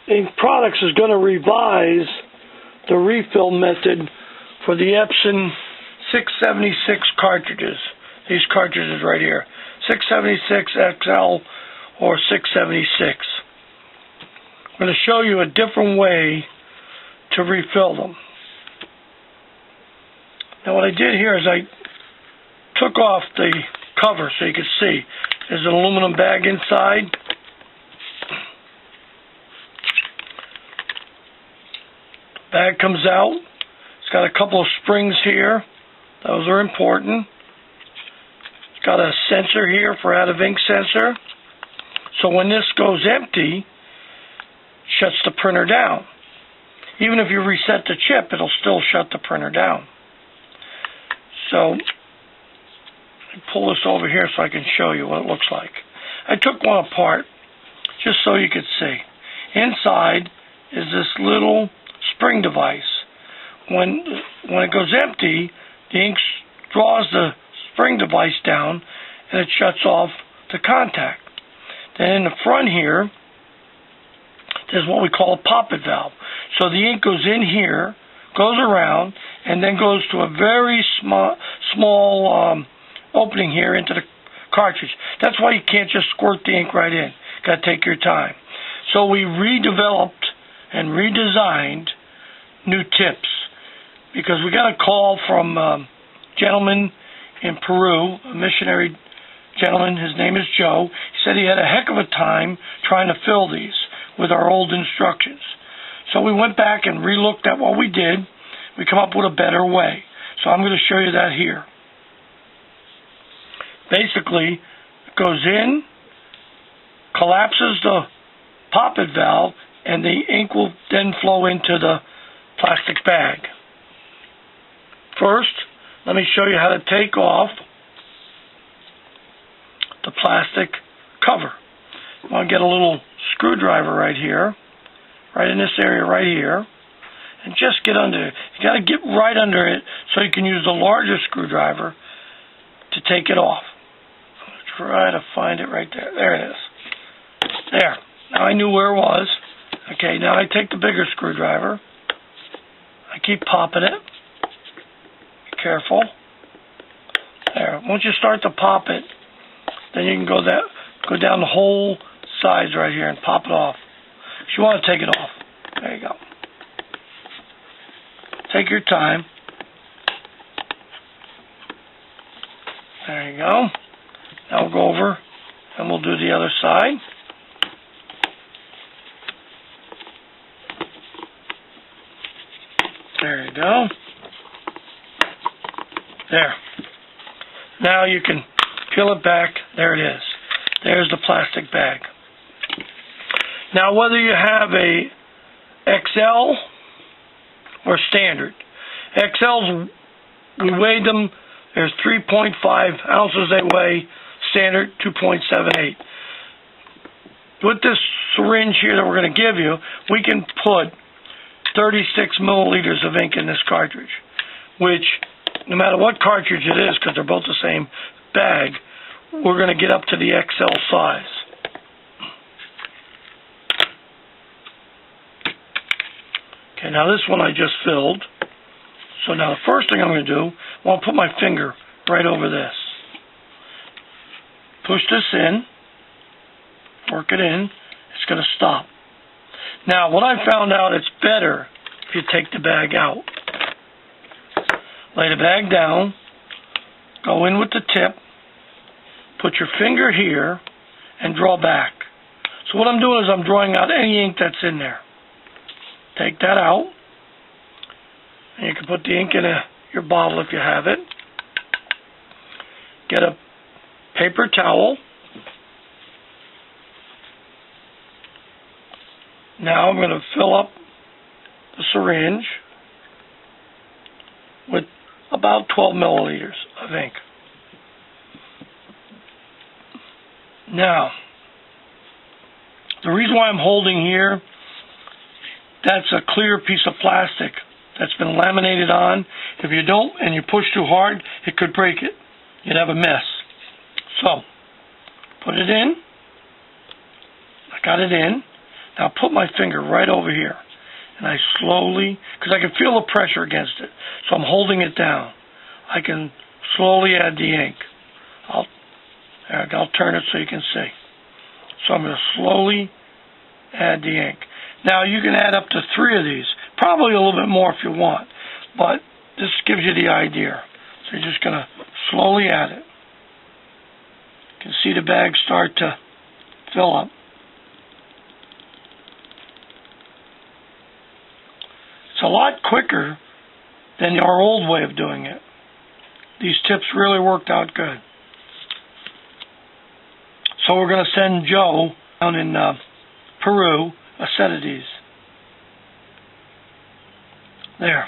Ink Products is going to revise the refill method for the Epson 676 cartridges. These cartridges right here, 676 XL or 676. I'm going to show you a different way to refill them. Now what I did here is I took off the cover so you can see. There's an aluminum bag inside. The bag comes out. It's got a couple of springs here. Those are important. It's got a sensor here for out of ink sensor. So when this goes empty, it shuts the printer down. Even if you reset the chip, it'll still shut the printer down. So pull this over here so I can show you what it looks like. I took one apart just so you could see. Inside is this little spring device. When it goes empty, the ink draws the spring device down and it shuts off the contact. Then in the front here, there's what we call a poppet valve. So the ink goes in here, goes around, and then goes to a very small opening here into the cartridge. That's why you can't just squirt the ink right in. Got to take your time. So we redeveloped and redesigned new tips because we got a call from a gentleman in Peru, a missionary gentleman. His name is Joe. He said he had a heck of a time trying to fill these with our old instructions. So we went back and re-looked at what we did. We come up with a better way. So I'm going to show you that here. Basically, it goes in, collapses the poppet valve, and the ink will then flow into the plastic bag. First, let me show you how to take off the plastic cover. You want to get a little screwdriver right here, right in this area right here, and just get under it. You got to get right under it so you can use the larger screwdriver to take it off. I'm going to try to find it right there. There it is. There. Now I knew where it was. Okay, now I take the bigger screwdriver. I keep popping it. Be careful. There. Once you start to pop it, then you can go down the whole sides right here and pop it off. If you want to take it off. There you go. Take your time. There you go. Now we'll go over and we'll do the other side. There you go. There. Now you can peel it back. There it is. There's the plastic bag. Now whether you have a XL or standard. XLs, we weighed them. There's 3.5 ounces they weigh. Standard 2.78. With this syringe here that we're going to give you, we can put 36 milliliters of ink in this cartridge, which no matter what cartridge it is, because they're both the same bag, we're going to get up to the XL size. Okay, now this one I just filled. So now the first thing I'm going to do, I want to put my finger right over this. Push this in, work it in, it's going to stop. Now what I found out, it's better if you take the bag out. Lay the bag down, go in with the tip, put your finger here, and draw back. So what I'm doing is I'm drawing out any ink that's in there. Take that out, and you can put the ink in your bottle if you have it. Get a paper towel. Now I'm going to fill up the syringe with about 12 milliliters of ink. Now, the reason why I'm holding here, that's a clear piece of plastic that's been laminated on. If you don't and you push too hard, it could break it. You'd have a mess. So, put it in. I got it in. Now put my finger right over here, and I slowly, because I can feel the pressure against it, so I'm holding it down. I can slowly add the ink. I'll turn it so you can see. So I'm going to slowly add the ink. Now you can add up to 3 of these, probably a little bit more if you want, but this gives you the idea. So you're just going to slowly add it. You can see the bag start to fill up. It's a lot quicker than our old way of doing it. These tips really worked out good. So we're going to send Joe down in Peru a set of these. There.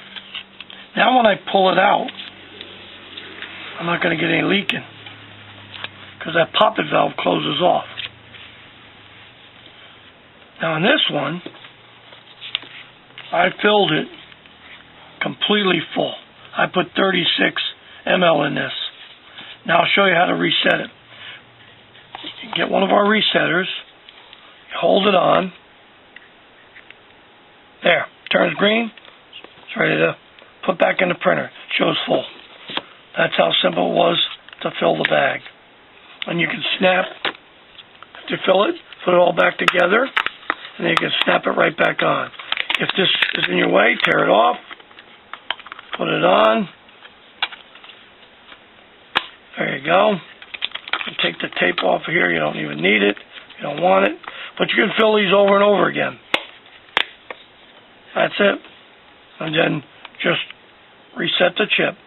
Now when I pull it out, I'm not going to get any leaking because that poppet valve closes off. Now in this one, I filled it completely full. I put 36 ml in this. Now I'll show you how to reset it. You get one of our resetters, you hold it on, there, turns green, it's ready to put back in the printer, shows full. That's how simple it was to fill the bag. And you can snap, to fill it, put it all back together, and then you can snap it right back on. If this is in your way, tear it off, put it on, there you go. You take the tape off of here, you don't even need it, you don't want it, but you can fill these over and over again. That's it. And then just reset the chip.